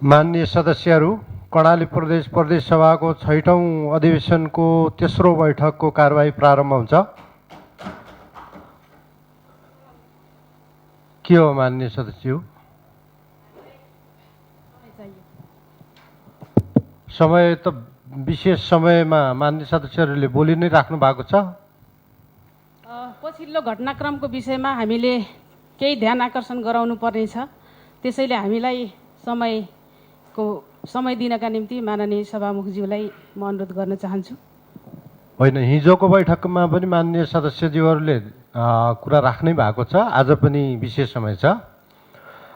माननीय सदस्यहरू, कर्णाली प्रदेश प्रदेश सभाको 6औं अधिवेशनको तेस्रो बैठकको कारबाही प्रारम्भ हुन्छ। के हो माननीय सदस्य? समय त विशेष समयमा माननीय सदस्यहरूले बोलि नै राख्नु भएको छ। पछिल्लो घटनाक्रमको विषयमा हामीले केही ध्यान आकर्षण गराउनु पर्नेछ, त्यसैले हामीलाई समय दिनका निम्ति माननीय सभामुखज्यूलाई म अनुरोध गर्न चाहन्छु। होइन, हिजोको बैठकमा पनि माननीय सदस्यज्यूहरूले कुरा राख्नै भएको छ। आज पनि विशेष समय छ।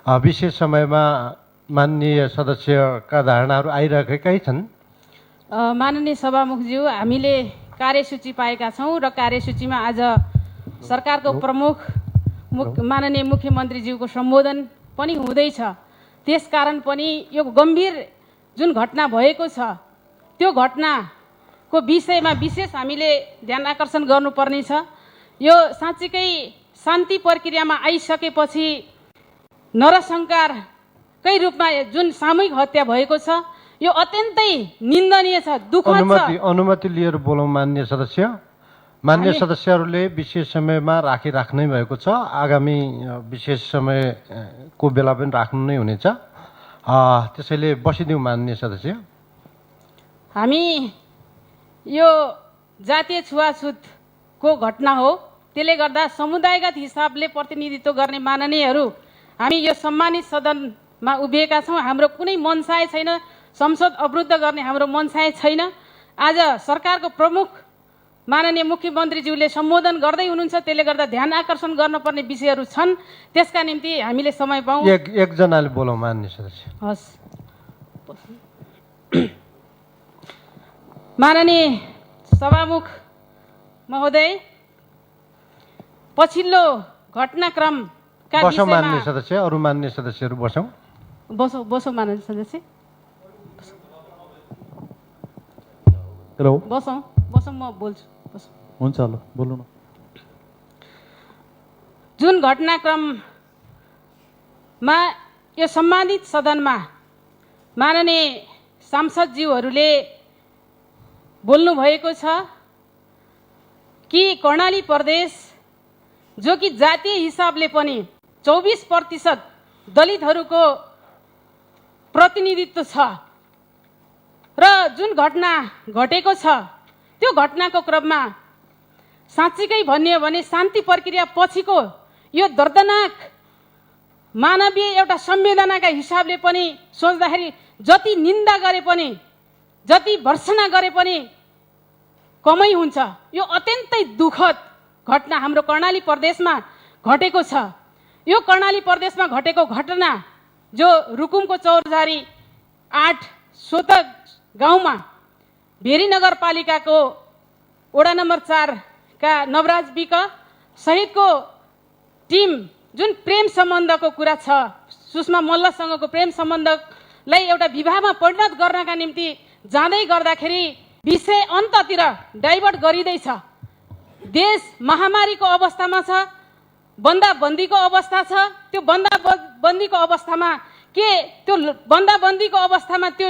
विशेष समयमा माननीय सदस्यका धारणाहरू आइरहेकै छन्। माननीय सभामुखज्यू, हामीले कार्यसूची पाएका छौँ र कार्यसूचीमा आज सरकारको प्रमुख माननीय मुख्यमन्त्रीज्यूको सम्बोधन पनि हुँदैछ। त्यसकारण पनि यो गम्भीर जुन घटना भएको छ त्यो घटनाको विषयमा विशेष हामीले ध्यान आकर्षण गर्नुपर्नेछ। यो साँच्चीकै शान्ति प्रक्रियामा आइसकेपछि नरसंहारकै रूपमा जुन सामूहिक हत्या भएको छ यो अत्यन्तै निन्दनीय छ, दुःखद छ। अनुमति लिएर बोलौँ माननीय सदस्य। माननीय सदस्यहरूले विशेष समयमा राख्नै भएको छ। आगामी विशेष समयको बेला पनि राख्नु नै हुनेछ। त्यसैले बसिदिउँ माननीय सदस्य। हामी यो जातीय छुवाछुतको घटना हो, त्यसले गर्दा समुदायगत हिसाबले प्रतिनिधित्व गर्ने माननीयहरू हामी यो सम्मानित सदनमा उभिएका छौँ। हाम्रो कुनै मनसाय छैन, संसद अवरुद्ध गर्ने हाम्रो मनसाय छैन। आज सरकारको प्रमुख माननीय मुख्यमन्त्रीज्यूले सम्बोधन गर्दै हुनुहुन्छ, त्यसले गर्दा ध्यान आकर्षण गर्नुपर्ने विषयहरू छन्। त्यसका निम्ति हामीले समय पाऊँ। एकजनाले बोलौँ माननीय सदस्य। हस्। माननीय सभामुख महोदय, पछिल्लो घटनाक्रमका बसौँ माननीय सदस्य। अरू माननीय सदस्यहरू बसौँ। बसौँ माननीय सदस्य। हेलो, बसौँ म बोल्छु। हुन्छ, ल बोल्नु न। जुन घटनाक्रममा यो सम्मानित सदनमा माननीय सांसदज्यूहरूले बोल्नु भएको छ कि कर्णाली प्रदेश जो कि जातीय हिसाबले पनि 24% दलितहरूको प्रतिनिधित्व छ र जुन घटना घटेको छ त्यो घटनाको क्रममा साँच्चीकै भनियो भने शान्ति प्रक्रिया पछिको यो दर्दनाक मानवीय एउटा संवेदनाका हिसाबले पनि सोच्दाखेरि जति निन्दा गरे पनि, जति भर्त्सना गरे पनि कमै हुन्छ। यो अत्यन्तै दुःखद घटना हाम्रो कर्णाली प्रदेशमा घटेको छ। यो कर्णाली प्रदेशमा घटेको घटना जो रुकुमको चौरझारी 8 सोतक गाउँमा भेरी नगरपालिकाको वडा नम्बर 4 का नवराज विक सहितको टिम जुन प्रेम सम्बन्धको कुरा छ, सुषमा मल्लसँगको प्रेम सम्बन्धलाई एउटा विवाहमा परिणत गर्नका निम्ति जाँदै गर्दाखेरि विषय अन्ततिर डाइभर्ट गरिँदैछ। देश महामारीको अवस्थामा छ, बन्दाबन्दीको अवस्था छ। त्यो बन्दाबन्दीको अवस्थामा त्यो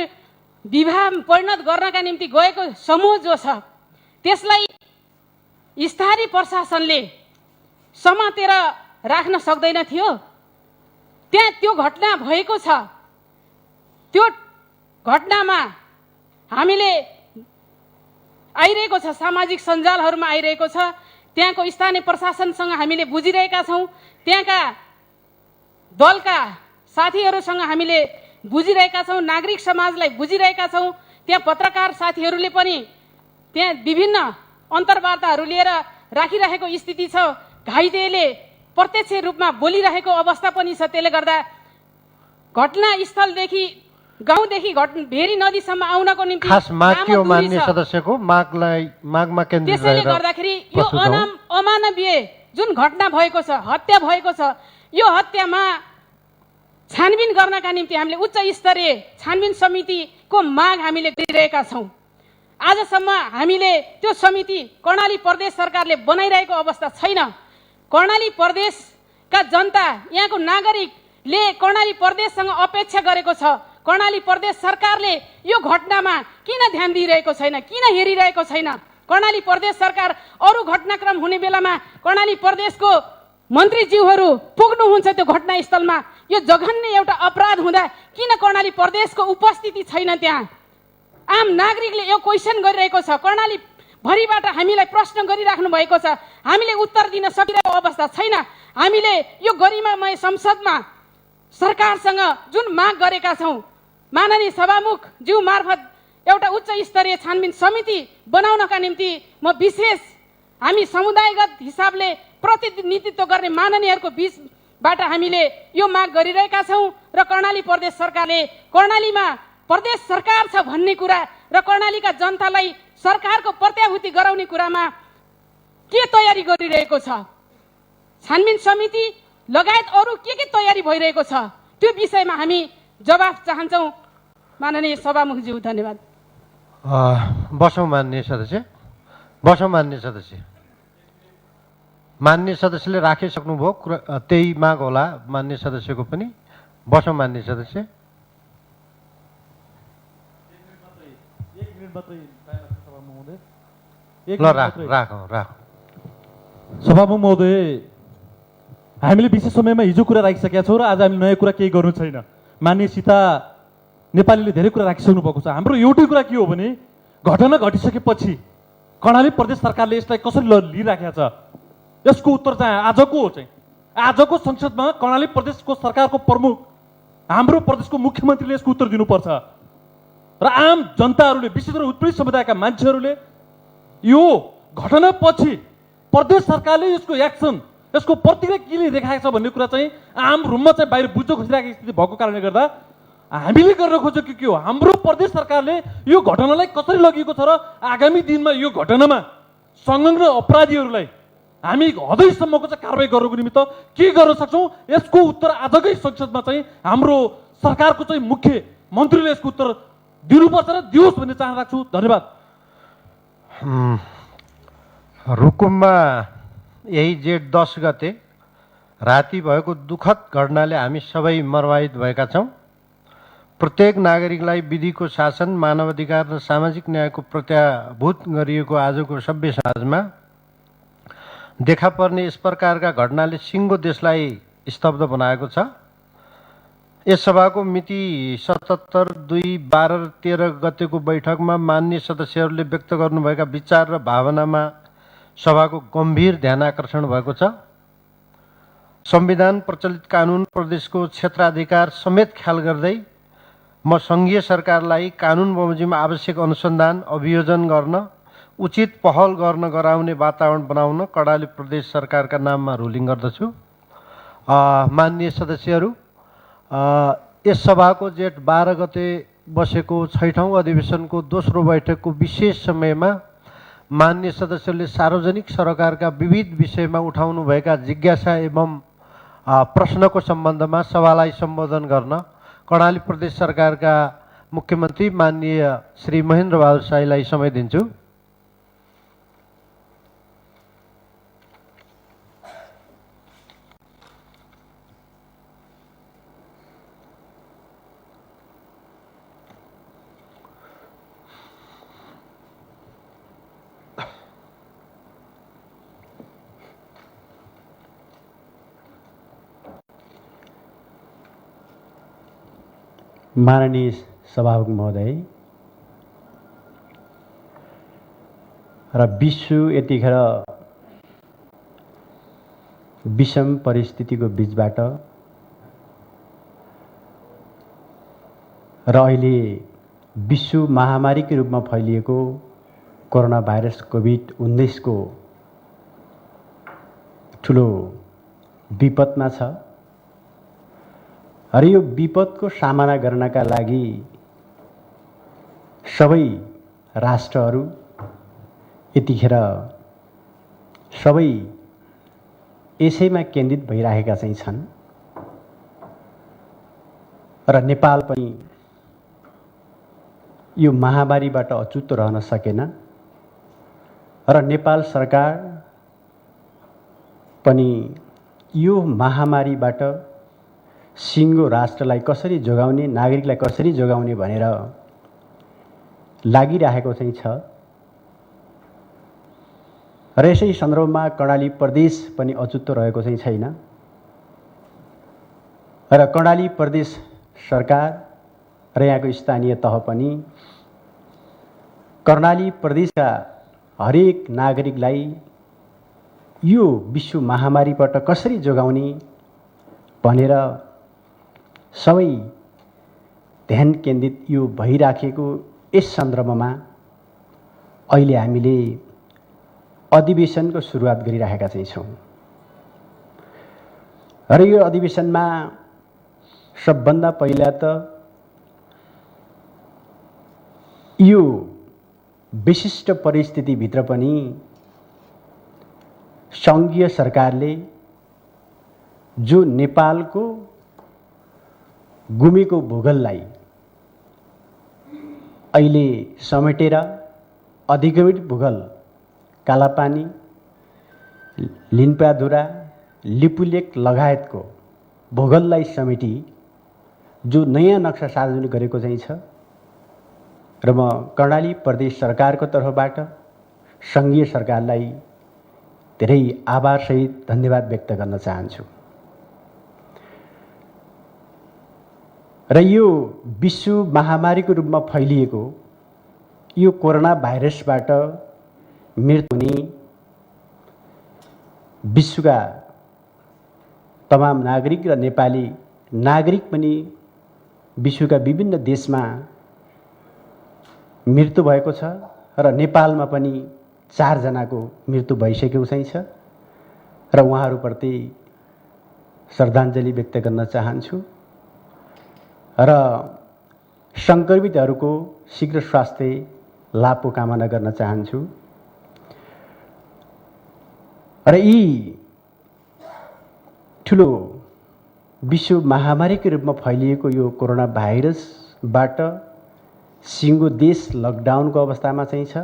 विवाह परिणत गर्नका निम्ति गएको समूह जो छ त्यसलाई स्थानीय प्रशासनले समातेर राख्न सक्दैन थियो। त्यहाँ त्यो घटना भएको छ। त्यो घटनामा हामीले आइरहेको छ, सामाजिक सञ्जालहरूमा आइरहेको छ। त्यहाँको स्थानीय प्रशासनसँग हामीले बुझिरहेका छौँ, त्यहाँका दलका साथीहरूसँग हामीले बुझिरहेका छौँ, नागरिक समाजलाई बुझिरहेका छौँ। त्यहाँ पत्रकार साथीहरूले पनि त्यहाँ विभिन्न अन्तर्वार्ताहरू लिएर राखिरहेको स्थिति छ। घाइतेले प्रत्यक्ष रूपमा बोलिरहेको अवस्था पनि छ। त्यसले गर्दा घटनास्थलदेखि गाउँदेखि भेरी नदीसम्म आउनको निम्ति खास माग के हो माननीय सदस्यको? मागमा केन्द्रित त्यसैले गर्दाखेरि यो अमानवीय जुन घटना भएको छ, हत्या भएको छ, यो हत्यामा छानबिन गर्नका निम्ति हामीले उच्च स्तरीय छानबिन समितिको माग हामीले गरिरहेका छौँ। आजसम्म हामीले त्यो समिति कर्णाली प्रदेश सरकारले बनाइरहेको अवस्था छैन। कर्णाली प्रदेशका जनता, यहाँको नागरिकले कर्णाली प्रदेशसँग अपेक्षा गरेको छ, कर्णाली प्रदेश सरकारले यो घटनामा किन ध्यान दिइरहेको छैन, किन हेरिरहेको छैन? कर्णाली प्रदेश सरकार अरू घटनाक्रम हुने बेलामा कर्णाली प्रदेशको मन्त्रीज्यूहरू पुग्नुहुन्छ त्यो घटनास्थलमा। यो जघन्य एउटा अपराध हुँदा किन कर्णाली प्रदेशको उपस्थिति छैन त्यहाँ? आम नागरिकले यो क्वेसन गरिरहेको छ, कर्णाली भरिबाट हामीलाई प्रश्न गरिराख्नु भएको छ, हामीले उत्तर दिन सकिरहेको अवस्था छैन। हामीले यो गरिमामय संसदमा सरकारसँग जुन माग गरेका छौँ, माननीय सभामुख ज्यू मार्फत एउटा उच्च स्तरीय छानबिन समिति बनाउनका निम्ति म विशेष हामी समुदायगत हिसाबले प्रतिनिधित्व गर्ने माननीयहरूको बीचबाट हामीले यो माग गरिरहेका छौँ र कर्णाली प्रदेश सरकारले कर्णालीमा प्रदेश सरकार छ भन्ने कुरा र कर्णालीका जनतालाई सरकारको प्रत्याभूति गराउने कुरामा के तयारी गरिरहेको छ, छानबिन समिति लगायत अरू के तयारी भइरहेको छ, त्यो विषयमा हामी जवाफ चाहन्छौँ। माननीय सभामुखज्यू, धन्यवाद। बसौँ मान्य सदस्य, बसौँ मान्य सदस्य। मान्य सदस्यले राखिसक्नुभयो कुरा, त्यही माग होला मान्य सदस्यको पनि। बसौँ मान्य सदस्य। ल राख। सभामुख महोदय, हामीले विशेष समयमा हिजो कुरा राखिसकेका छौँ र आज हामीले नयाँ कुरा केही गर्नु छैन। मान्य सीता नेपालीले धेरै कुरा राखिसक्नु भएको छ। हाम्रो एउटै कुरा के हो भने घटना घटिसकेपछि कर्णाली प्रदेश सरकारले यसलाई कसरी लिइराखेको छ, यसको उत्तर चाहिँ आजको संसदमा कर्णाली प्रदेशको सरकारको प्रमुख हाम्रो प्रदेशको मुख्यमन्त्रीले यसको उत्तर दिनुपर्छ र आम जनताहरूले, विशेष गरी उत्पीडित समुदायका मान्छेहरूले यो घटनापछि प्रदेश सरकारले यसको एक्सन, यसको प्रतिक्रिया के लिइरहेको छ भन्ने कुरा चाहिँ आम रूपमा चाहिँ बाहिर बुझ्न खोजिरहेको स्थिति भएको कारणले गर्दा हामीले गर्न खोजेको के हो, हाम्रो प्रदेश सरकारले यो घटनालाई कसरी लगिएको छ र आगामी दिनमा यो घटनामा संलग्न अपराधीहरूलाई हामी हदैसम्मको चाहिँ कारवाही गर्नको निमित्त के गर्न सक्छौँ, यसको उत्तर आजकै संसदमा चाहिँ हाम्रो सरकारको चाहिँ मुख्य मन्त्रीले यसको उत्तर दिनुपर्छ र दियोस् भन्ने चाहना राख्छु। धन्यवाद। रुकुममा यही जेठ 10 गते राति भएको दुःखद घटनाले हामी सबै मर्माहित भएका छौँ। प्रत्येक नागरिकलाई विधिको शासन, मानवाधिकार र सामाजिक न्यायको प्रत्याभूत गरिएको आजको सभ्य समाजमा देखा पर्ने यस प्रकारका घटनाले सिङ्गो देशलाई स्तब्ध बनाएको छ। यस सभाको मिति 77/2/12/13 गतेको बैठकमा मान्य सदस्यहरूले व्यक्त गर्नुभएका विचार र भावनामा सभाको गम्भीर ध्यानाकर्षण भएको छ। संविधान, प्रचलित कानुन, प्रदेशको क्षेत्राधिकार समेत ख्याल गर्दै म सङ्घीय सरकारलाई कानुन बमोजिममा आवश्यक अनुसन्धान, अभियोजन गर्न, उचित पहल गर्न गराउने वातावरण बनाउन कर्णाली प्रदेश सरकारका नाममा रुलिङ गर्दछु। माननीय सदस्यहरू, यस सभाको जेठ 12 गते बसेको 6औं अधिवेशनको दोस्रो बैठकको विशेष समयमा मान्य सदस्यले सार्वजनिक सरकारका विविध विषयमा उठाउनुभएका जिज्ञासा एवं प्रश्नको सम्बन्धमा सभालाई सम्बोधन गर्न कर्णाली प्रदेश सरकारका मुख्यमन्त्री माननीय श्री महेन्द्र बहादुर शाहीलाई समय दिन्छु। माननीय सभामुख महोदय र विश्व यतिखेर विषम परिस्थितिको बीचबाट र अहिले विश्व महामारीको रूपमा फैलिएको कोरोना भाइरस कोभिड-19 को ठुलो विपदमा छ र यो विपदको सामना गर्नका लागि सबै राष्ट्रहरू यतिखेर सबै यसैमा केन्द्रित भइरहेका चाहिँ छन् र नेपाल पनि यो महामारीबाट अछुत रहन सकेन र नेपाल सरकार पनि यो महामारीबाट सिङ्गो राष्ट्रलाई कसरी जोगाउने, नागरिकलाई कसरी जोगाउने भनेर लागिरहेको चाहिँ छ। र यसै सन्दर्भमा कर्णाली प्रदेश पनि अछुतो रहेको चाहिँ छैन र कर्णाली प्रदेश सरकार र यहाँको स्थानीय तह पनि कर्णाली प्रदेशका हरेक नागरिकलाई यो विश्व महामारीबाट कसरी जोगाउने भनेर सबै ध्यान केन्द्रित यो भइराखेको यस सन्दर्भमा अहिले हामीले अधिवेशनको सुरुवात गरिरहेका चाहिँ छौँ। र यो अधिवेशनमा सबभन्दा पहिला त यो विशिष्ट परिस्थितिभित्र पनि सङ्घीय सरकारले जो नेपालको गुमेको भूगोललाई अहिले समेटेर अधिगमित भूगोल कालापानी, लिम्पाधुरा, लिपुलेक लगायतको भूगोललाई समेटी जो नयाँ नक्सा सार्वजनिक गरेको चाहिँ छ र म कर्णाली प्रदेश सरकारको तर्फबाट सङ्घीय सरकारलाई धेरै आभारसहित धन्यवाद व्यक्त गर्न चाहन्छु। र यो विश्व महामारीको रूपमा फैलिएको यो कोरोना भाइरसबाट मृत्यु हुने विश्वका तमाम नागरिक र नेपाली नागरिक पनि विश्वका विभिन्न देशमा मृत्यु भएको छ र नेपालमा पनि 4 जनाको मृत्यु भइसकेको चाहिँ छ र उहाँहरूप्रति श्रद्धाञ्जली व्यक्त गर्न चाहन्छु र सङ्क्रमितहरूको शीघ्र स्वास्थ्य लाभको कामना गर्न चाहन्छु। र यी ठुलो विश्व महामारीको रूपमा फैलिएको यो कोरोना भाइरसबाट सिङ्गो देश लकडाउनको अवस्थामा चाहिँ छ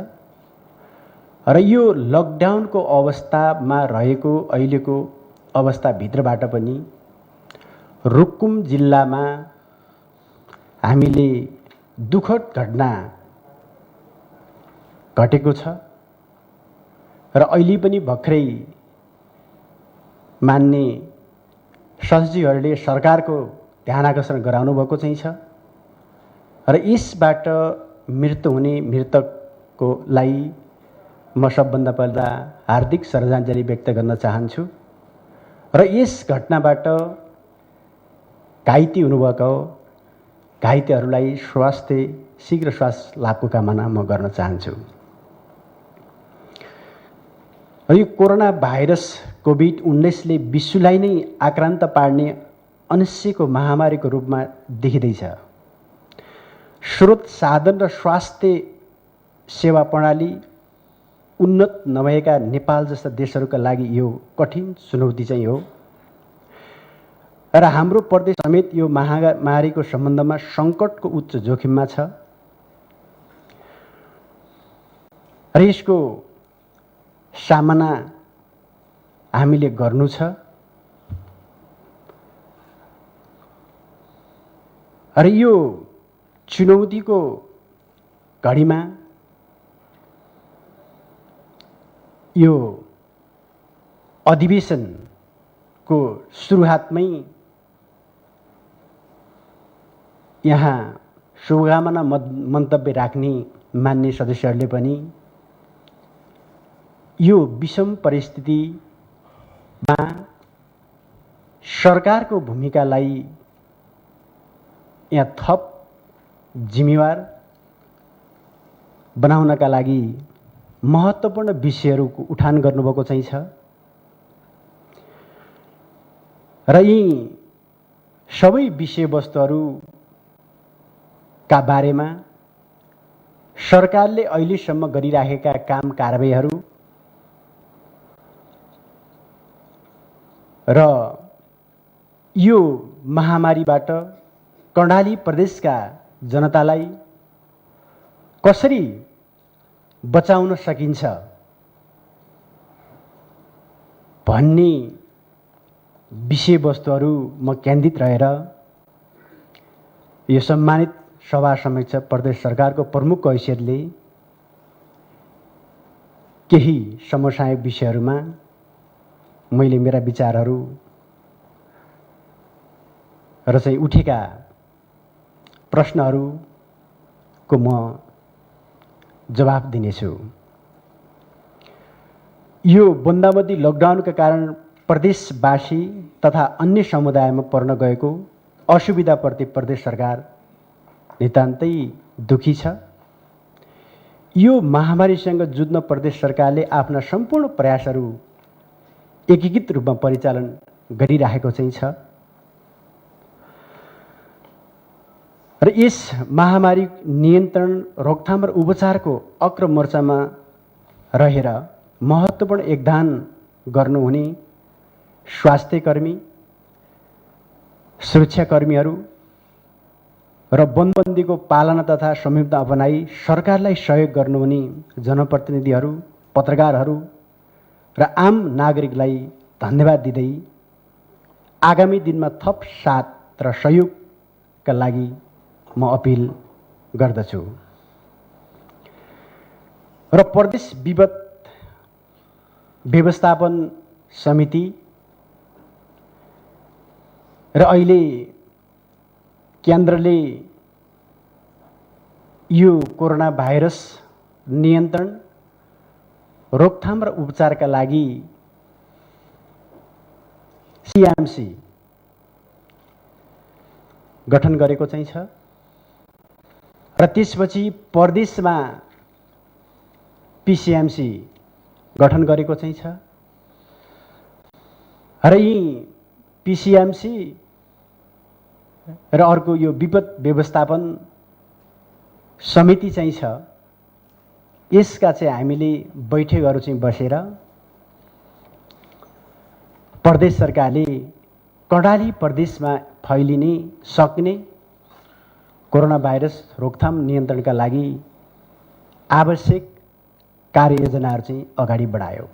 र यो लकडाउनको अवस्थामा रहेको अहिलेको अवस्थाभित्रबाट पनि रुकुम जिल्लामा हामीले दुःखद घटना घटेको छ र अहिले पनि भर्खरै मान्य सचिवहरूले सरकारको ध्यान आकर्षण गराउनु भएको चाहिँ छ र यसबाट मृत्यु हुने मृतककोलाई म सबभन्दा पहिला हार्दिक श्रद्धाञ्जली व्यक्त गर्न चाहन्छु र यस घटनाबाट घाइते हुनुभएको घाइतेहरूलाई शीघ्र स्वास्थ्य लाभको कामना म गर्न चाहन्छु। र यो कोरोना भाइरस कोभिड-19ले विश्वलाई नै आक्रान्त पार्ने अनिश्चयको महामारीको रूपमा देखिँदैछ। स्रोत साधन र स्वास्थ्य सेवा प्रणाली उन्नत नभएका नेपाल जस्ता देशहरूका लागि यो कठिन चुनौती चाहिँ हो र हाम्रो प्रदेश समेत यो महामारीको सम्बन्धमा सङ्कटको उच्च जोखिममा छ र यसको सामना हामीले गर्नु छ र यो चुनौतीको घडीमा यो अधिवेशनको सुरुवातमै यहाँ शुभकामना मन्तव्य राख्ने मान्य सदस्यहरूले पनि यो विषम परिस्थितिमा सरकारको भूमिकालाई यहाँ थप जिम्मेवार बनाउनका लागि महत्त्वपूर्ण विषयहरूको उठान गर्नुभएको चाहिँ छ र यी सबै विषयवस्तुहरूका बारेमा सरकारले अहिलेसम्म गरिराखेका काम कारबाहीहरू र यो महामारीबाट कर्णाली प्रदेशका जनतालाई कसरी बचाउन सकिन्छ भन्ने विषयवस्तुहरूमा केन्द्रित रहेर यो सम्मानित सभा समक्ष प्रदेश सरकारको प्रमुखको हैसियतले केही समसामयिक विषयहरूमा मैले मेरा विचारहरू र चाहिँ उठेका प्रश्नहरूको म जवाफ दिनेछु। यो बन्दाबन्दी लकडाउनका कारण प्रदेशवासी तथा अन्य समुदायमा पर्न गएको असुविधाप्रति प्रदेश सरकार नितान्तै दुखी छ। यो महामारीसँग जुझ्न प्रदेश सरकारले आफ्ना सम्पूर्ण प्रयासहरू एकीकृत रूपमा परिचालन गरिरहेको चाहिँ छ र यस महामारी नियन्त्रण, रोकथाम र उपचारको अग्र मोर्चामा रहेर महत्त्वपूर्ण योगदान गर्नुहुने स्वास्थ्यकर्मी, सुरक्षाकर्मीहरू र बन्दबन्दीको पालना तथा संयमता अपनाई सरकारलाई सहयोग गर्नुहुने जनप्रतिनिधिहरू, पत्रकारहरू र आम नागरिकलाई धन्यवाद दिँदै आगामी दिनमा थप साथ र सहयोगका लागि म अपिल गर्दछु र प्रदेश विपद व्यवस्थापन समिति र अहिले केन्द्रले यो कोरोना भाइरस नियन्त्रण, रोकथाम र उपचारका लागि सीएमसी गठन गरेको चाहिँ छ र त्यसपछि प्रदेशमा पीसीएमसी गठन गरेको चाहिँ छ र यी पीसीएमसी र अर्को यो विपद व्यवस्थापन समिति चाहिँ छ, यसका चाहिँ हामीले बैठकहरू चाहिँ बसेर प्रदेश सरकारले कर्णाली प्रदेशमा फैलिने सक्ने कोरोना भाइरस रोकथाम नियन्त्रणका लागि आवश्यक कार्ययोजनाहरू चाहिँ अगाडि बढायो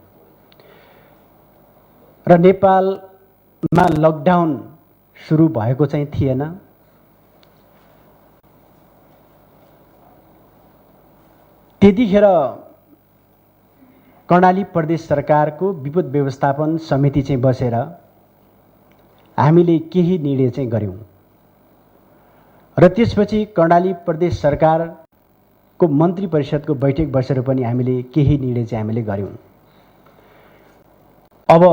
र नेपालमा लकडाउन सुरु भएको चाहिँ थिएन। त्यतिखेर कर्णाली प्रदेश सरकारको विपद व्यवस्थापन समिति चाहिँ बसेर हामीले केही निर्णय चाहिँ गर्यौं र त्यसपछि कर्णाली प्रदेश सरकारको मन्त्री परिषदको बैठक बसेर पनि हामीले केही निर्णय चाहिँ हामीले गर्यौं। अब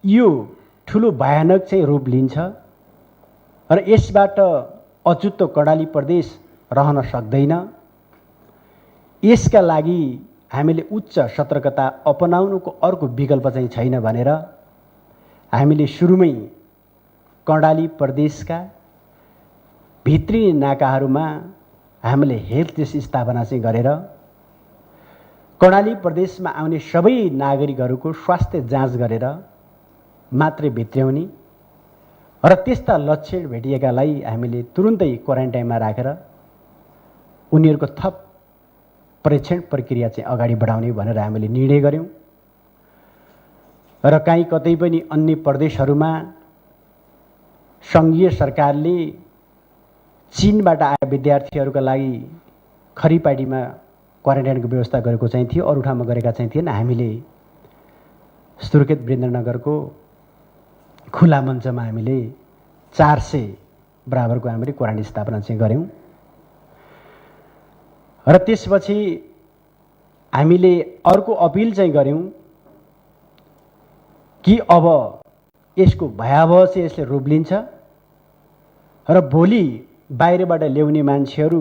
यो ठुलो भयानक चाहिँ रूप लिन्छ र यसबाट अछुतो कर्णाली प्रदेश रहन सक्दैन। यसका लागि हामीले उच्च सतर्कता अपनाउनुको अर्को विकल्प चाहिँ छैन भनेर हामीले सुरुमै कर्णाली प्रदेशका भित्री नाकाहरूमा हामीले हेल्थ डेस्क स्थापना चाहिँ गरेर कर्णाली प्रदेशमा आउने सबै नागरिकहरूको स्वास्थ्य जाँच गरेर मात्रै भित्र्याउने र त्यस्ता लक्षण भेटिएकालाई हामीले तुरुन्तै क्वारेन्टाइनमा राखेर उनीहरूको थप परीक्षण प्रक्रिया चाहिँ अगाडि बढाउने भनेर हामीले निर्णय गर्यौं र कहीँ कतै पनि अन्य प्रदेशहरूमा सङ्घीय सरकारले चीनबाट आए विद्यार्थीहरूका लागि खरीपाटीमा क्वारेन्टाइनको व्यवस्था गरेको चाहिँ थियो, अरू ठाउँमा गरेका चाहिँ थिएन। हामीले सुर्खेत वीरेन्द्रनगरको खुला मञ्चमा हामीले 400 बराबरको हामीले क्वारेन्टाइन स्थापना चाहिँ गर्यौं र त्यसपछि हामीले अर्को अपिल चाहिँ गर्यौं कि अब यसको भयावह चाहिँ यसले रूप लिन्छ र भोलि बाहिरबाट ल्याउने मान्छेहरू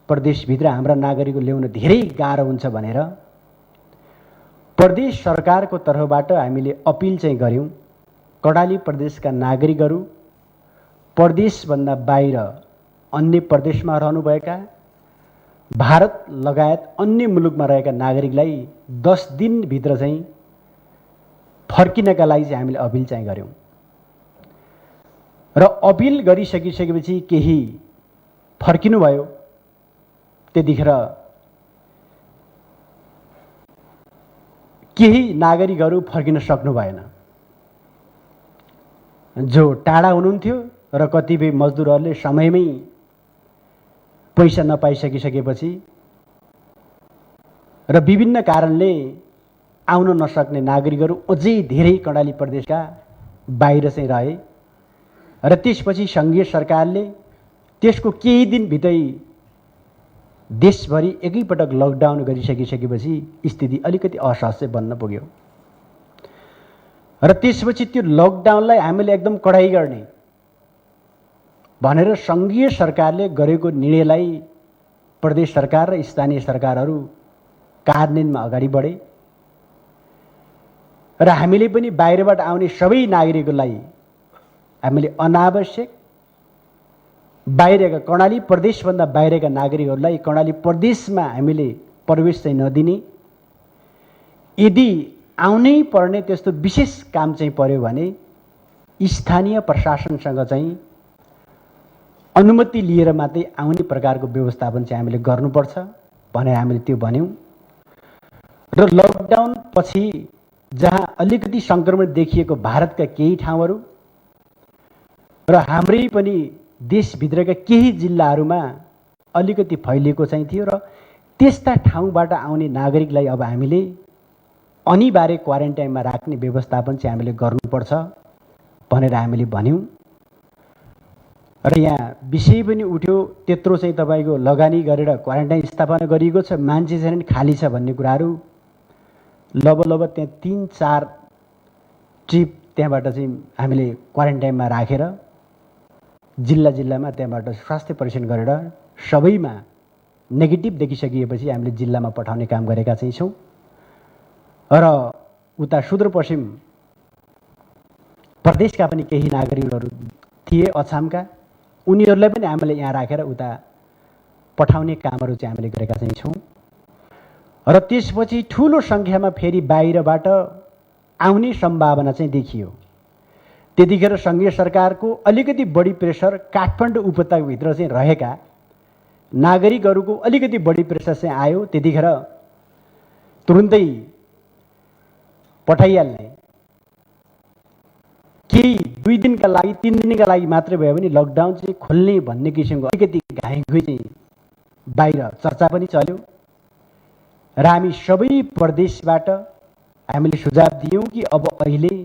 प्रदेशभित्र हाम्रा नागरिकहरू ल्याउन धेरै गाह्रो हुन्छ भनेर प्रदेश सरकारको तर्फबाट हामीले अपिल चाहिँ गर्यौं। कर्णाली प्रदेशका नागरिकहरू प्रदेशभन्दा बाहिर अन्य प्रदेशमा रहनुभएका भारत लगायत अन्य मुलुकमा रहेका नागरिकलाई 10 दिनभित्र चाहिँ फर्किनका लागि चाहिँ हामीले अपिल चाहिँ गर्यौं र अपिल गरिसकेपछि केही फर्किनु भयो। त्यतिखेर केही नागरिकहरू फर्किन सक्नु भएन जो टाढा हुनुहुन्थ्यो र कतिपय मजदुरहरूले समयमै पैसा नपाइसकिसकेपछि र विभिन्न कारणले आउन नसक्ने नागरिकहरू अझै धेरै कर्णाली प्रदेशका बाहिर चाहिँ रहे र त्यसपछि सङ्घीय सरकारले त्यसको केही दिनभित्रै देशभरि एकैपटक लकडाउन गरिसकिसकेपछि स्थिति अलिकति असहज चाहिँ बन्न पुग्यो र त्यसपछि त्यो लकडाउनलाई हामीले एकदम कडाइ गर्ने भनेर सङ्घीय सरकारले गरेको निर्णयलाई प्रदेश सरकार र स्थानीय सरकारहरू कार्यान्वयनमा अगाडि बढे र हामीले पनि बाहिरबाट आउने सबै नागरिकलाई हामीले अनावश्यक बाहिरका कर्णाली प्रदेशभन्दा बाहिरका नागरिकहरूलाई कर्णाली प्रदेशमा हामीले प्रवेश चाहिँ नदिने, यदि आउनै पर्ने त्यस्तो विशेष काम चाहिँ पर्यो भने स्थानीय प्रशासनसँग चाहिँ अनुमति लिएर मात्रै आउने प्रकारको व्यवस्थापन चाहिँ हामीले गर्नुपर्छ भनेर हामीले त्यो भन्यौँ। र लकडाउन पछि जहाँ अलिकति सङ्क्रमण देखिएको भारतका केही ठाउँहरू र हाम्रै पनि देशभित्रका केही जिल्लाहरूमा अलिकति फैलिएको चाहिँ थियो र त्यस्ता ठाउँबाट आउने नागरिकलाई अब हामीले अनिवार्य क्वारेन्टाइनमा राख्ने व्यवस्थापन चाहिँ हामीले गर्नुपर्छ भनेर हामीले भन्यौँ। र यहाँ विषय पनि उठ्यो, त्यत्रो चाहिँ तपाईँको लगानी गरेर क्वारेन्टाइन स्थापना गरिएको छ, मान्छे छैन खाली छ भन्ने कुराहरू। लब त्यहाँ 3-4 ट्रिप त्यहाँबाट चाहिँ हामीले क्वारेन्टाइनमा राखेर जिल्ला जिल्लामा त्यहाँबाट स्वास्थ्य परीक्षण गरेर सबैमा नेगेटिभ देखिसकिएपछि हामीले जिल्लामा पठाउने काम गरेका चाहिँ छौँ। र उता सुदूरपश्चिम प्रदेशका पनि केही नागरिकहरू थिए अछामका, उनीहरूलाई पनि हामीले यहाँ राखेर उता पठाउने कामहरू चाहिँ हामीले गरेका चाहिँ छौँ। र त्यसपछि ठुलो सङ्ख्यामा फेरि बाहिरबाट आउने सम्भावना चाहिँ देखियो। त्यतिखेर सङ्घीय सरकारको अलिकति बढी प्रेसर काठमाडौँ उपत्यकाभित्र चाहिँ रहेका नागरिकहरूको अलिकति बढी प्रेसर चाहिँ आयो। त्यतिखेर तुरुन्तै पठाइहाल्ने, केही 2 दिनका लागि 3 दिनका लागि मात्रै भयो भने लकडाउन चाहिँ खोल्ने भन्ने किसिमको अलिकति घाइघुई चाहिँ बाहिर चर्चा पनि चल्यो। र हामी सबै प्रदेशबाट हामीले सुझाव दियौँ कि अब अहिले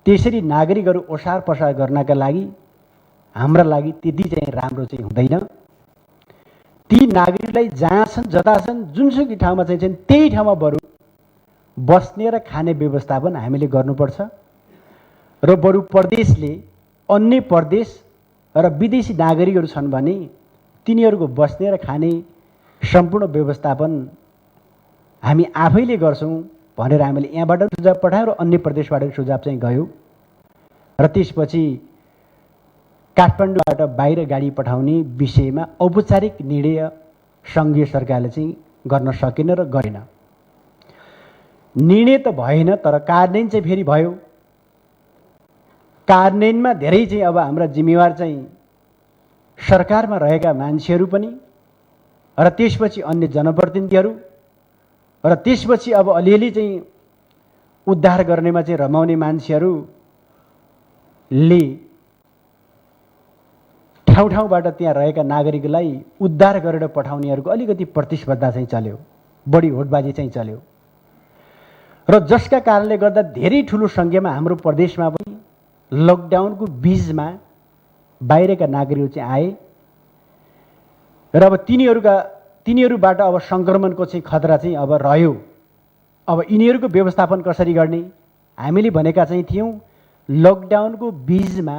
त्यसरी नागरिकहरू ओसार पसार गर्नका लागि हाम्रा लागि त्यति चाहिँ राम्रो चाहिँ हुँदैन। ती नागरिकलाई जहाँ छन् जता छन् जुनसुकै ठाउँमा चाहिँ छन् त्यही ठाउँमा बरु बस्ने र खाने व्यवस्थापन हामीले गर्नुपर्छ। र बरु प्रदेशले अन्य प्रदेश र विदेशी नागरिकहरू छन् भने तिनीहरूको बस्ने र खाने सम्पूर्ण व्यवस्थापन हामी आफैले गर्छौँ भनेर हामीले यहाँबाट सुझाव पठायौँ र अन्य प्रदेशबाट सुझाव चाहिँ गयो। र त्यसपछि काठमाडौँबाट बाहिर गाडी पठाउने विषयमा औपचारिक निर्णय सङ्घीय सरकारले चाहिँ गर्न सकेन र गरेन। निर्णय त भएन तर कार्यान्वयन चाहिँ फेरि भयो। कार्यान्वयनमा धेरै चाहिँ अब हाम्रा जिम्मेवार चाहिँ सरकारमा रहेका मान्छेहरू पनि र त्यसपछि अन्य जनप्रतिनिधिहरू र त्यसपछि अब अलिअलि चाहिँ उद्धार गर्नेमा चाहिँ रमाउने मान्छेहरूले ठाउँ ठाउँबाट त्यहाँ रहेका नागरिकलाई उद्धार गरेर पठाउनेहरूको अलिकति प्रतिस्पर्धा चाहिँ चल्यो, बढी होडबाजी चाहिँ चल्यो। र जसका कारणले गर्दा धेरै ठुलो सङ्ख्यामा हाम्रो प्रदेशमा पनि लकडाउनको बीचमा बाहिरका नागरिकहरू चाहिँ आए र अब तिनीहरूबाट अब सङ्क्रमणको चाहिँ खतरा चाहिँ अब रह्यो। अब यिनीहरूको व्यवस्थापन कसरी गर्ने हामीले भनेका चाहिँ थियौँ। लकडाउनको बीचमा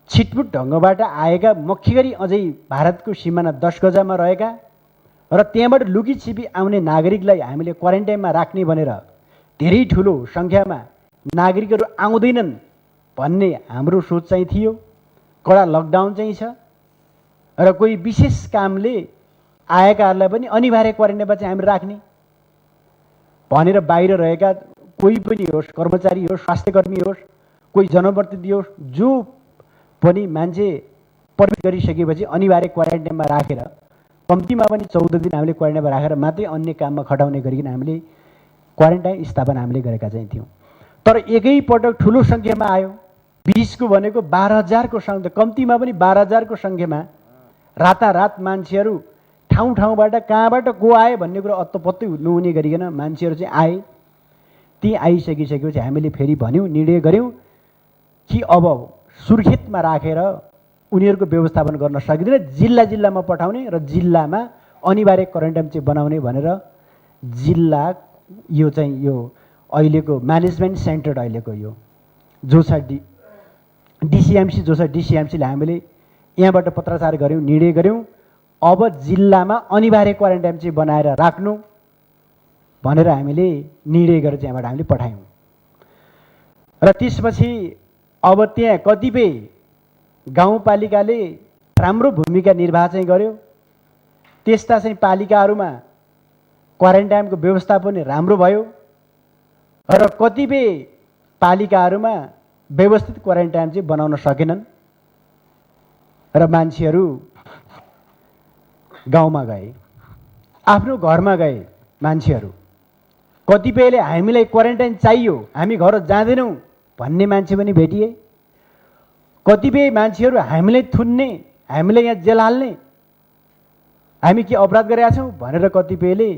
छिटपुट ढङ्गबाट आएका मुख्य गरी अझै भारतको सिमाना 10 गजामा रहेका र त्यहाँबाट लुकीछिपी आउने नागरिकलाई हामीले क्वारेन्टाइनमा राख्ने भनेर धेरै ठुलो सङ्ख्यामा नागरिकहरू आउँदैनन् भन्ने हाम्रो सोच चाहिँ थियो। कडा लकडाउन चाहिँ छ र कोही विशेष कामले आएकाहरूलाई पनि अनिवार्य क्वारेन्टाइनमा चाहिँ हामी राख्ने भनेर बाहिर रहेका कोही पनि होस्, कर्मचारी होस्, स्वास्थ्यकर्मी होस्, कोही जनप्रतिनिधि होस्, जो पनि मान्छे प्रवेश गरिसकेपछि अनिवार्य क्वारेन्टाइनमा राखेर कम्तीमा पनि 14 दिन हामीले क्वारेन्टाइनमा राखेर मात्रै अन्य काममा खटाउने गरिकन हामीले क्वारेन्टाइन स्थापना हामीले गरेका चाहिँ थियौँ। तर एकैपटक ठुलो सङ्ख्यामा आयो 20को भनेको 12,000को सङ्ख्या, कम्तीमा पनि 12,000को सङ्ख्यामा रातारात मान्छेहरू ठाउँ ठाउँबाट कहाँबाट को आए भन्ने कुरो अत्तोपत्तै नहुने गरिकन मान्छेहरू चाहिँ आए। ती आइसकिसकेपछि हामीले फेरि भन्यौँ, निर्णय गऱ्यौँ कि अब सुर्खेतमा राखेर उनीहरूको व्यवस्थापन गर्न सकिँदैन, जिल्ला जिल्लामा पठाउने र जिल्लामा अनिवार्य क्वारेन्टाइन चाहिँ बनाउने भनेर जिल्ला यो चाहिँ यो अहिलेको म्यानेजमेन्ट सेन्टर अहिलेको यो जो छ डिसिएमसी जो छ डिसिएमसीले हामीले यहाँबाट पत्राचार गऱ्यौँ, निर्णय गऱ्यौँ अब जिल्लामा अनिवार्य क्वारेन्टाइन चाहिँ बनाएर राख्नु भनेर हामीले निर्णय गरेर चाहिँ यहाँबाट हामीले पठायौँ। र त्यसपछि अब त्यहाँ कतिपय गाउँपालिकाले राम्रो भूमिका निर्वाह चाहिँ गर्यो। त्यस्ता चाहिँ पालिकाहरूमा क्वारेन्टाइनको व्यवस्थापन राम्रो भयो र कतिपय पालिकाहरूमा व्यवस्थित क्वारेन्टाइन चाहिँ बनाउन सकेनन् र मान्छेहरू गाउँमा गए, आफ्नो घरमा गए। मान्छेहरू कतिपयले हामीलाई क्वारेन्टाइन चाहियो, हामी घर जाँदैनौँ भन्ने मान्छे पनि भेटिए। कतिपय मान्छेहरू हामीलाई थुन्ने, हामीलाई यहाँ जेल हाल्ने, हामी के अपराध गरेका छौँ भनेर कतिपयले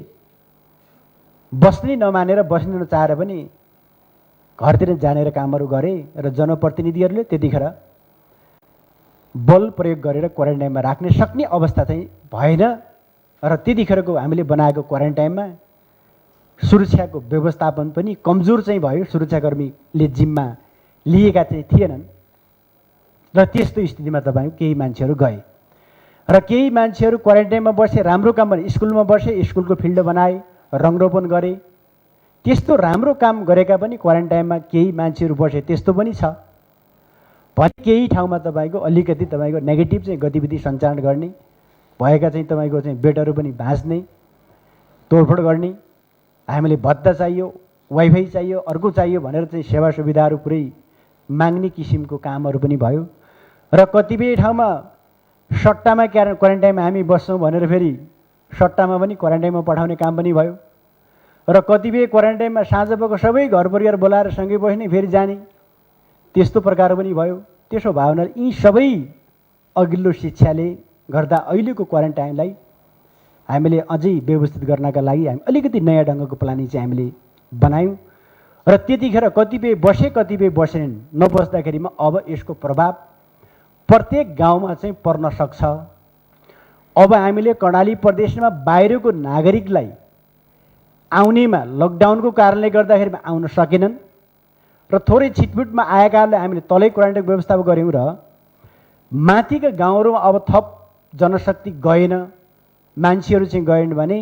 बस्नै नमानेर बस्न नचाहेर पनि घरतिर जानेर कामहरू गरे र जनप्रतिनिधिहरूले त्यतिखेर बल प्रयोग गरेर क्वारेन्टाइनमा राख्ने सक्ने अवस्था चाहिँ भएन र त्यतिखेरको हामीले बनाएको क्वारेन्टाइनमा सुरक्षाको व्यवस्थापन पनि कमजोर चाहिँ भयो। सुरक्षाकर्मीले जिम्मा लिएका चाहिँ थिएनन् र त्यस्तो स्थितिमा तपाईँको केही मान्छेहरू गए र केही मान्छेहरू क्वारेन्टाइनमा बसे, राम्रो काम भने स्कुलमा बसे, स्कुलको फिल्ड बनाए, रङरोपन गरे। त्यस्तो राम्रो काम गरेका पनि क्वारेन्टाइनमा केही मान्छेहरू बसे, त्यस्तो पनि छ भने केही ठाउँमा तपाईँको अलिकति तपाईँको नेगेटिभ चाहिँ गतिविधि सञ्चालन गर्ने भएका चाहिँ तपाईँको चाहिँ बेडहरू पनि भाँच्ने, तोडफोड गर्ने, हामीले भत्ता चाहियो, वाइफाई चाहियो, अर्को चाहियो भनेर चाहिँ सेवा सुविधाहरू पुरै माग्ने किसिमको कामहरू पनि भयो र कतिपय ठाउँमा सट्टामा क्वारेन्टाइनमा हामी बस्छौँ भनेर फेरि सट्टामा पनि क्वारेन्टाइनमा पठाउने काम पनि भयो र कतिपय क्वारेन्टाइनमा साँझपखको सबै घर परिवार बोलाएर सँगै बस्ने फेरि जाने, त्यस्तो प्रकार पनि भयो। त्यसो भयो भने यी सबै अघिल्लो शिक्षाले गर्दा अहिलेको क्वारेन्टाइनलाई हामीले अझै व्यवस्थित गर्नका लागि हामी अलिकति नयाँ ढङ्गको प्लानिङ चाहिँ हामीले बनायौँ र त्यतिखेर कतिपय बसे कतिपय बसेनन्। नबस्दाखेरिमा अब यसको प्रभाव प्रत्येक गाउँमा चाहिँ पर्न सक्छ। अब हामीले कर्णाली प्रदेशमा बाहिरको नागरिकलाई आउनेमा लकडाउनको कारणले गर्दाखेरिमा आउन सकेनन् र थोरै छिटफुटमा आएकाहरूले हामीले तलै क्वारेन्टाइन व्यवस्था गऱ्यौँ र माथिका गाउँहरूमा अब थप जनशक्ति गएन, मान्छेहरू चाहिँ गएन भने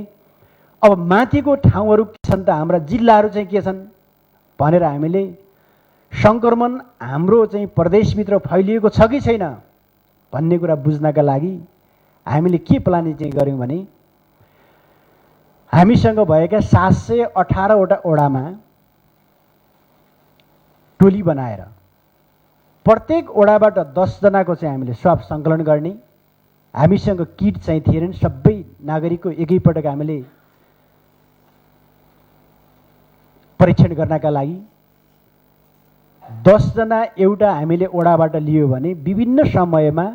अब माथिको ठाउँहरू के छन् त, हाम्रा जिल्लाहरू चाहिँ के छन् भनेर हामीले सङ्क्रमण हाम्रो चाहिँ प्रदेशभित्र फैलिएको छ कि छैन भन्ने कुरा बुझ्नका लागि हामीले के प्लानिङ चाहिँ गऱ्यौँ भने हामीसँग भएका 718वटा ओडामा टोली बनाएर प्रत्येक ओडाबाट 10 जनाको चाहिँ हामीले स्वाब सङ्कलन गर्ने। हामीसँग किट चाहिँ थिएनन्, सबै नागरिकको एकैपटक हामीले परीक्षण गर्नका लागि 10 जना एउटा हामीले ओडाबाट लियो भने विभिन्न समयमा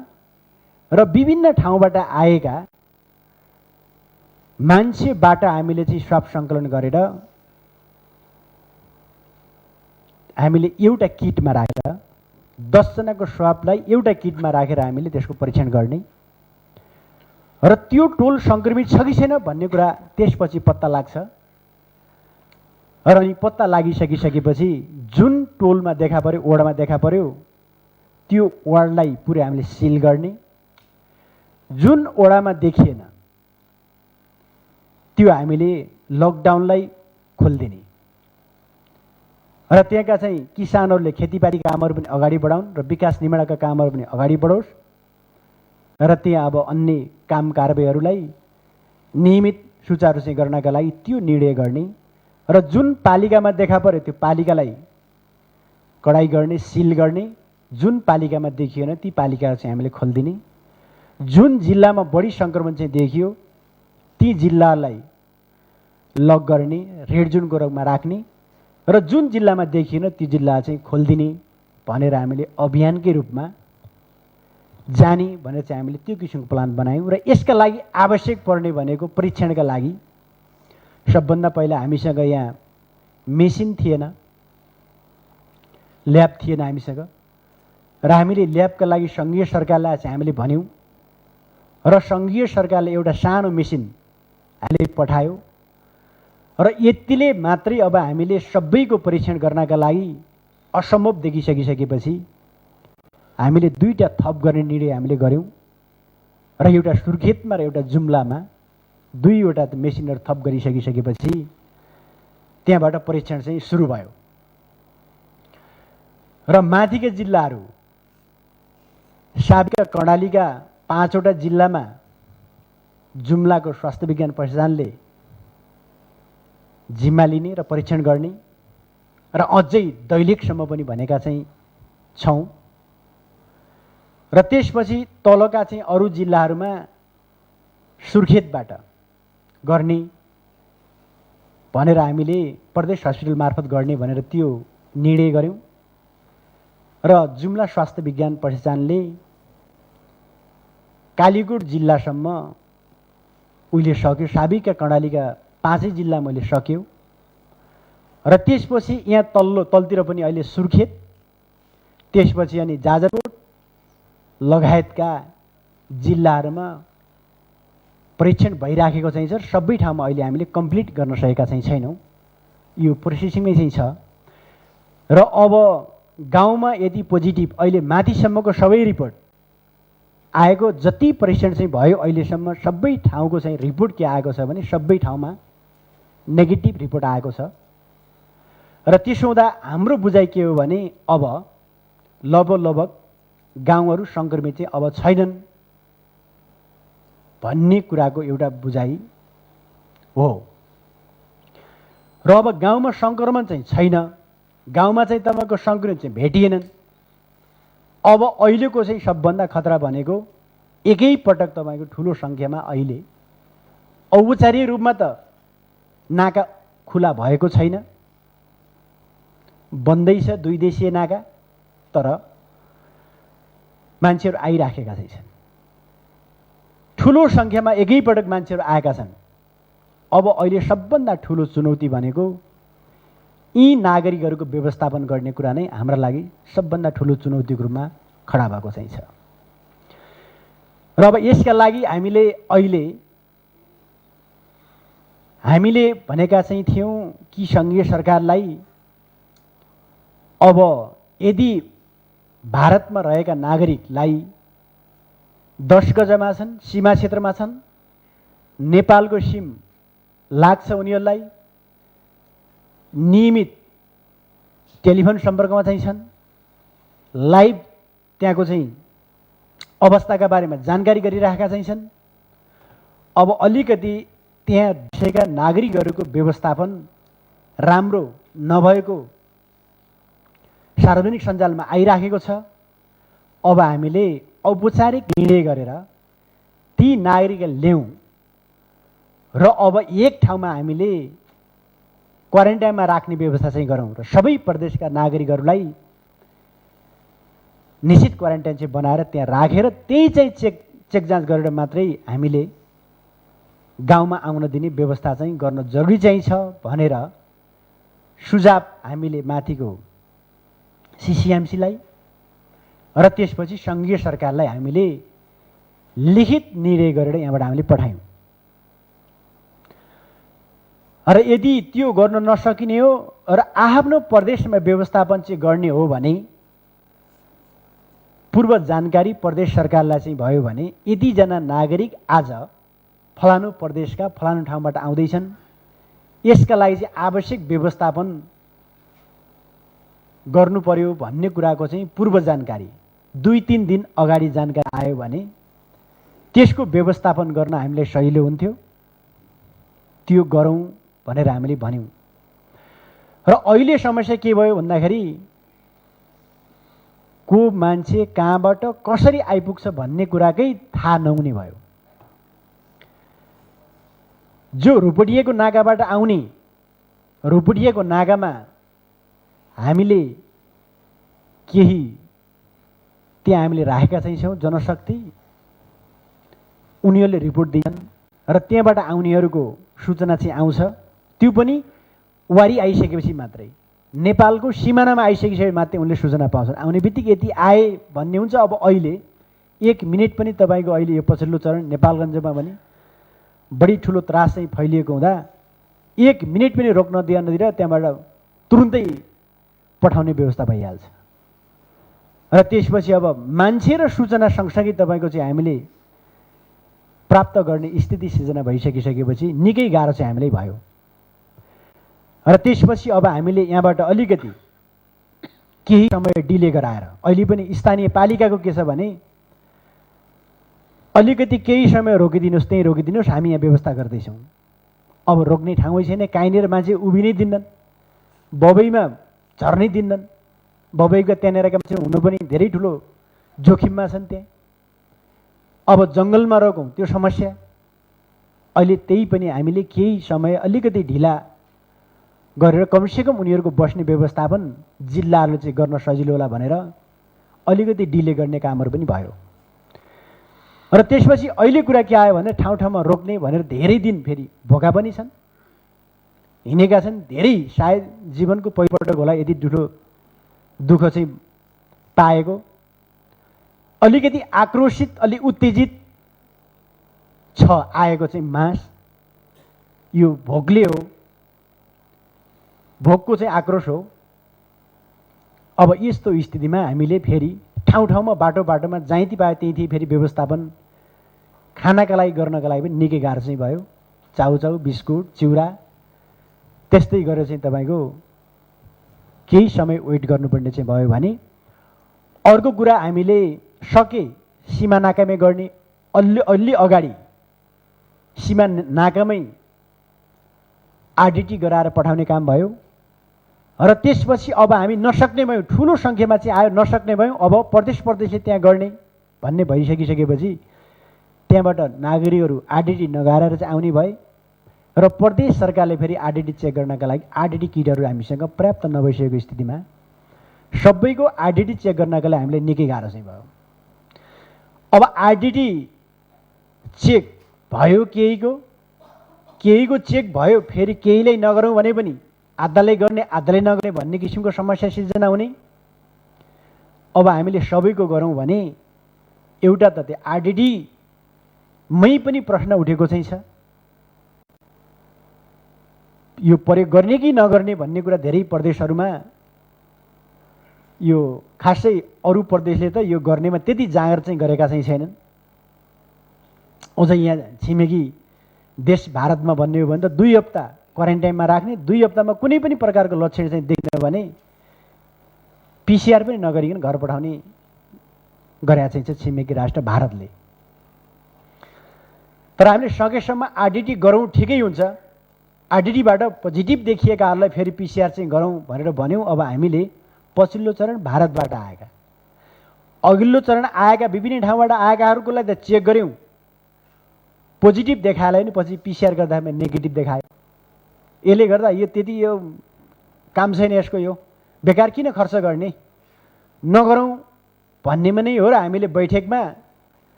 र विभिन्न ठाउँबाट आएका मान्छेबाट हामीले चाहिँ स्वाब सङ्कलन गरेर हामीले एउटा किटमा राखेर 10 जनाको स्वाबलाई एउटा किटमा राखेर हामीले त्यसको परीक्षण गर्ने र त्यो टोल सङ्क्रमित छ कि छैन भन्ने कुरा त्यसपछि पत्ता लाग्छ र अनि पत्ता लागिसकिसकेपछि जुन टोलमा देखा पर्यो, ओडामा देखा पर्यो, त्यो वार्डलाई पुरै हामीले सिल गर्ने। जुन ओडामा देखिएन त्यो हामीले लकडाउनलाई खोलिदिने र त्यहाँका चाहिँ किसानहरूले खेतीपाती कामहरू पनि अगाडि बढाउन् र विकास निर्माणका कामहरू पनि अगाडि बढोस् र त्यहाँ अब अन्य काम कारबाहीहरूलाई नियमित सुचारू चाहिँ गर्नका लागि त्यो निर्णय गर्ने र जुन पालिकामा देखा पर्यो त्यो पालिकालाई कडाई गर्ने, सिल गर्ने। जुन पालिकामा देखिएन ती पालिकाहरू चाहिँ हामीले खोलिदिने। जुन जिल्लामा बढी सङ्क्रमण चाहिँ देखियो ती जिल्लालाई लक गर्ने, रेड जोनको रूपमा राख्ने र जुन जिल्लामा देखिएन ती जिल्ला चाहिँ खोलिदिने भनेर हामीले अभियानकै रूपमा जाने भनेर चाहिँ हामीले त्यो किसिमको प्लान बनायौँ। र यसका लागि आवश्यक पर्ने भनेको परीक्षणका लागि सबभन्दा पहिला हामीसँग यहाँ मेसिन थिएन, ल्याब थिएन हामीसँग, र हामीले ल्याबका लागि सङ्घीय सरकारलाई चाहिँ हामीले भन्यौँ र सङ्घीय सरकारले एउटा सानो मेसिन हामीले पठायो र यतिले मात्रै अब हामीले सबैको परीक्षण गर्नका लागि असम्भव देखिसकिसकेपछि हामीले 2टा थप गर्ने निर्णय हामीले गऱ्यौँ र एउटा सुर्खेतमा र एउटा जुम्लामा 2वटा मेसिनहरू थप गरिसकिसकेपछि त्यहाँबाट परीक्षण चाहिँ सुरु भयो। र माथिका जिल्लाहरू साबिका कर्णालीका 5वटा जिल्लामा जुम्लाको स्वास्थ्य विज्ञान प्रतिष्ठानले जिम्मा लिने र परीक्षण गर्ने र अझै दैलेखसम्म पनि भनेका चाहिँ छौँ। र त्यसपछि तलका चाहिँ अरू जिल्लाहरूमा सुर्खेतबाट गर्ने भनेर हामीले प्रदेश हस्पिटल मार्फत गर्ने भनेर त्यो निर्णय गऱ्यौँ। र जुम्ला स्वास्थ्य विज्ञान प्रतिष्ठानले कालीकोट जिल्लासम्म उहिले सक्यो, साबिका कर्णालीका 5 जिल्ला मैले सक्यो। र त्यसपछि यहाँ तलतिर पनि अहिले सुर्खेत, त्यसपछि अनि जाजरकोट लगायतका जिल्लाहरूमा परीक्षण भइराखेको चाहिँ छ। सबै ठाउँमा अहिले हामीले कम्प्लिट गर्न सकेका चाहिँ छैनौँ, यो प्रोसेसिङमै चाहिँ छ। र अब गाउँमा यदि पोजिटिभ अहिले माथिसम्मको सबै रिपोर्ट आएको, जति परीक्षण चाहिँ भयो अहिलेसम्म सबै ठाउँको चाहिँ रिपोर्ट के आएको छ भने सबै ठाउँमा नेगेटिभ रिपोर्ट आएको छ। र त्यसो हुँदा हाम्रो बुझाइ के हो भने अब लगभग गाउँहरू सङ्क्रमित चाहिँ अब छैनन् भन्ने कुराको एउटा बुझाइ हो। र अब गाउँमा सङ्क्रमण चाहिँ छैन, गाउँमा चाहिँ तपाईँको सङ्क्रमित चाहिँ भेटिएनन्। अब अहिलेको चाहिँ सबभन्दा खतरा भनेको एकैपटक तपाईँको ठुलो सङ्ख्यामा अहिले औपचारिक रूपमा त नाका खुला भएको छैन, बन्दै छ 2 देशीय नाका, तर मान्छेहरू आइराखेका चाहिँ छन्। ठुलो सङ्ख्यामा एकैपटक मान्छेहरू आएका छन्। अब अहिले सबभन्दा ठुलो चुनौती भनेको यी नागरिकहरूको व्यवस्थापन गर्ने कुरा नै हाम्रा लागि सबभन्दा ठुलो चुनौतीको रूपमा खडा भएको चाहिँ छ। र अब यसका लागि हामीले भनेका चाहिँ थियौँ कि सङ्घीय सरकारलाई अब यदि भारतमा रहेका नागरिकलाई 10 गजमा छन्, सीमा क्षेत्रमा छन्, नेपालको सिम लाग्छ उनीहरूलाई, नियमित टेलिफोन सम्पर्कमा चाहिँ छन्, लाइभ त्यहाँको चाहिँ अवस्थाका बारेमा जानकारी गरिरहेका चाहिँ छन्। अब अलिकति त्यहाँ बसेका नागरिकहरूको व्यवस्थापन राम्रो नभएको सार्वजनिक सञ्जालमा आइराखेको छ। अब हामीले औपचारिक निर्णय गरेर ती नागरिकलाई ल्याउँ र अब एक ठाउँमा हामीले क्वारेन्टाइनमा राख्ने व्यवस्था चाहिँ गरौँ र सबै प्रदेशका नागरिकहरूलाई निश्चित क्वारेन्टाइन चाहिँ बनाएर त्यहाँ राखेर त्यही चाहिँ चेक जाँच गरेर मात्रै हामीले गाउँमा आउन दिने व्यवस्था चाहिँ गर्न जरुरी चाहिँ छ भनेर सुझाव हामीले माथिको सिसिएमसीलाई र त्यसपछि सङ्घीय सरकारलाई हामीले लिखित निर्णय गरेर यहाँबाट हामीले पठायौँ। र यदि त्यो गर्न नसकिने हो र आफ्नो प्रदेशमा व्यवस्थापन चाहिँ गर्ने हो भने पूर्व जानकारी प्रदेश सरकारलाई चाहिँ भयो भने यतिजना नागरिक आज फलानु प्रदेशका फलानु ठाउँबाट आउँदैछन्, यसका लागि चाहिँ आवश्यक व्यवस्थापन गर्नु पर्यो भन्ने कुराको चाहिँ पूर्व जानकारी 2-3 दिन अगाडि जानकारी आयो भने त्यसको व्यवस्थापन गर्न हामीलाई सजिलो हुन्थ्यो, त्यो गरौँ भनेर हामीले भन्यौँ। र अहिले समस्या के भयो भन्दाखेरि को मान्छे कहाँबाट कसरी आइपुग्छ भन्ने कुराकै थाहा नहुने भयो। जो रुपटिएको नाकाबाट आउने, रुपटिएको नाकामा हामीले केही त्यहाँ हामीले राखेका चाहिँ छौँ जनशक्ति, उनीहरूले रिपोर्ट दिन्छन् र त्यहाँबाट आउनेहरूको सूचना चाहिँ आउँछ। त्यो पनि वारी आइसकेपछि मात्रै, नेपालको सिमानामा आइसकिसके मात्रै उनले सूचना पाउँछन्। आउने बित्तिकै यति आए भन्ने हुन्छ। अब अहिले 1 मिनट पनि तपाईँको अहिले यो पछिल्लो चरण नेपालगञ्जमा पनि बढी ठुलो त्रास चाहिँ फैलिएको हुँदा 1 मिनट पनि रोक्न नदिएर त्यहाँबाट तुरुन्तै पठाउने व्यवस्था भइहाल्छ। र त्यसपछि अब मान्छे र सूचना सँगसँगै तपाईँको चाहिँ हामीले प्राप्त गर्ने स्थिति सिर्जना भइसकिसकेपछि निकै गाह्रो चाहिँ हामीलाई भयो। र त्यसपछि अब हामीले यहाँबाट अलिकति केही समय डिले गराएर, अहिले पनि स्थानीय पालिकाको के छ भने अलिकति केही समय रोकिदिनुहोस्, त्यहीँ रोकिदिनुहोस्, हामी यहाँ व्यवस्था गर्दैछौँ। अब रोक्ने ठाउँै छैन, कहीँनिर मान्छे उभिनै दिन्नन्, बबैमा झर्नै दिन्नन्। बबैको त्यहाँनिरका मान्छे हुनु पनि धेरै ठुलो जोखिममा छन् त्यहाँ। अब जङ्गलमा रोकौँ त्यो समस्या। अहिले त्यही पनि हामीले केही समय अलिकति ढिला गरेर कमसेकम उनीहरूको बस्ने व्यवस्थापन जिल्लाहरूले चाहिँ गर्न सजिलो होला भनेर अलिकति डिले गर्ने कामहरू पनि भयो। र त्यसपछि अहिले कुरा के आयो भने ठाउँ ठाउँमा रोक्ने भनेर धेरै दिन फेरि भोका पनि छन्, हिँडेका छन्। धेरै सायद जीवनको पहिलोपटक होला यति ठुलो दुःख चाहिँ पाएको। अलिकति आक्रोशित, अलि उत्तेजित छ आएको चाहिँ मास, यो भोकले हो, भोकको चाहिँ आक्रोश हो। अब यस्तो स्थितिमा हामीले फेरि ठाउँ ठाउँमा बाटो बाटोमा जहीँ पायो त्यहीँ फेरि व्यवस्थापन खानाका लागि गर्नका लागि पनि निकै गाह्रो चाहिँ भयो। चाउचाउ, बिस्कुट, चिउरा त्यस्तै गरेर चाहिँ तपाईँको केही समय वेट गर्नुपर्ने चाहिँ भयो भने अर्को कुरा हामीले सके सीमा नाकामै गर्ने, अलि अगाडि सीमा नाकामै आरडिटी गराएर पठाउने काम भयो। र त्यसपछि अब हामी नसक्ने भयौँ, ठुलो सङ्ख्यामा चाहिँ आयो, नसक्ने भयौँ। अब प्रदेशले त्यहाँ गर्ने भन्ने भइसकिसकेपछि त्यहाँबाट नागरिकहरू आरडिटी नगराएर चाहिँ आउने भए र प्रदेश सरकारले फेरि आरडिटी चेक गर्नका लागि आरडिटी किटहरू हामीसँग पर्याप्त नभइसकेको स्थितिमा सबैको आरडिटी चेक गर्नका लागि हामीलाई निकै गाह्रो चाहिँ भयो। अब आरडिटी चेक भयो, केहीको चेक भयो, फेरि केहीलाई नगरौँ भने पनि आधालाई गर्ने आधालाई नगर्ने भन्ने किसिमको समस्या सिर्जना हुने। अब हामीले सबैको गरौँ भने एउटा त त्यो आरडिटीमै पनि प्रश्न उठेको चाहिँ छ, यो प्रयोग गर्ने कि नगर्ने भन्ने कुरा धेरै प्रदेशहरूमा, यो खासै अरू प्रदेशले त यो गर्नेमा त्यति जाँगर चाहिँ गरेका चाहिँ छैनन्। अझ यहाँ छिमेकी देश भारतमा भन्ने हो भने त 2 हप्ता क्वारेन्टाइनमा राख्ने, 2 हप्तामा कुनै पनि प्रकारको लक्षण चाहिँ देख्न भने पिसिआर पनि नगरिकन घर पठाउने गरेका चाहिँ छ छिमेकी राष्ट्र भारतले। तर हामीले सकेसम्म आरडिटी गरौँ, ठिकै हुन्छ। आरडिटीबाट पोजिटिभ देखिएकाहरूलाई फेरि पिसिआर चाहिँ गरौँ भनेर भन्यौँ। अब हामीले पछिल्लो चरण भारतबाट आएका, अघिल्लो चरण आएका विभिन्न ठाउँबाट आएकाहरूको लागि त चेक गऱ्यौँ, पोजिटिभ देखाएला नि पछि पिसिआर गर्दा नेगेटिभ देखायो। यसले गर्दा यो त्यति यो काम छैन यसको, यो बेकार किन खर्च गर्ने, नगरौँ भन्नेमा नै हो। र हामीले बैठकमा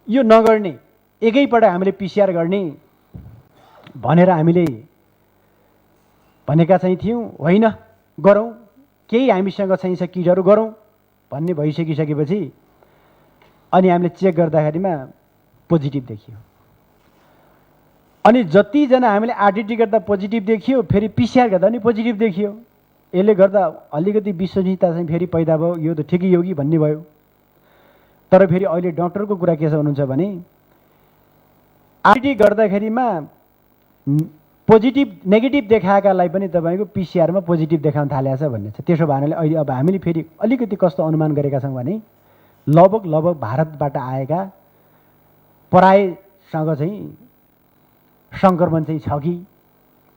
यो नगर्ने, एकैपल्ट हामीले पिसिआर गर्ने भनेर हामीले भनेका चाहिँ थियौँ। होइन गरौँ, केही हामीसँग चाहिँ छ किटहरू गरौँ भन्ने भइसकिसकेपछि अनि हामीले चेक गर्दाखेरिमा पोजिटिभ देखियो। अनि जतिजना हामीले आरडिटी गर्दा पोजिटिभ देखियो, फेरि पिसिआर गर्दा पनि पोजिटिभ देखियो। यसले गर्दा अलिकति विश्वसनीयता चाहिँ फेरि पैदा भयो, यो त ठिकै हो कि भन्ने भयो। तर फेरि अहिले डक्टरको कुरा के छ हुनुहुन्छ भने आरडिटी गर्दाखेरिमा पोजिटिभ नेगेटिभ देखाएकालाई पनि तपाईँको पिसिआरमा पोजिटिभ देखाउन थालेको छ भन्ने छ। त्यसो भएनाले अहिले अब हामीले फेरि अलिकति कस्तो अनुमान गरेका छौँ भने लगभग भारतबाट आएका प्रायसँग चाहिँ सङ्क्रमण चाहिँ छ कि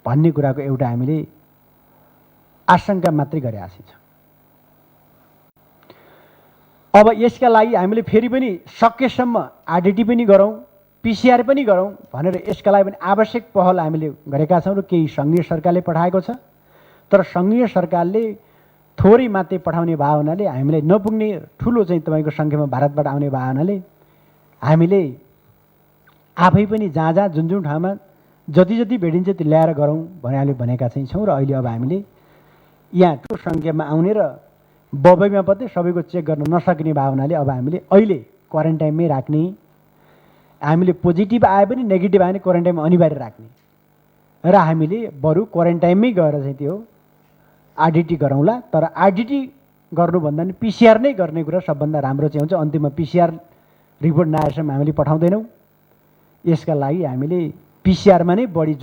भन्ने कुराको एउटा हामीले आशंका मात्रै गरेका छौँ। अब यसका लागि हामीले फेरि पनि सकेसम्म आरडिटी पनि गरौँ, पिसिआर पनि गरौँ भनेर यसका लागि पनि आवश्यक पहल हामीले गरेका छौँ र केही सङ्घीय सरकारले पठाएको छ। तर सङ्घीय सरकारले थोरै मात्रै पठाउने भए हुनाले हामीलाई नपुग्ने ठुलो चाहिँ तपाईँको सङ्ख्यामा भारतबाट आउने भए हुनाले हामीले आफै पनि जहाँ जहाँ जुन जुन ठाउँमा जति जति भेटिन्छ त्यो ल्याएर गरौँ भनेर भनेका चाहिँ छौँ। र अहिले अब हामीले यहाँ ठुलो सङ्ख्यामा आउने र बबईमा मात्रै सबैको चेक गर्न नसक्ने भए हुनाले अब हामीले अहिले क्वारेन्टाइनमै राख्ने, हामीले पोजिटिभ आए पनि नेगेटिभ आए पनि क्वारेन्टाइनमा अनिवार्य राख्ने र हामीले बरु क्वारेन्टाइनमै गएर चाहिँ त्यो आरडिटी गरौँला। तर आरडिटी गर्नुभन्दा पनि पिसिआर नै गर्ने कुरा सबभन्दा राम्रो चाहिँ हुन्छ। अन्तिममा पिसिआर रिपोर्ट नआएसम्म हामीले पठाउँदैनौँ। यसका लागि हामीले पिसिआरमा नै बढी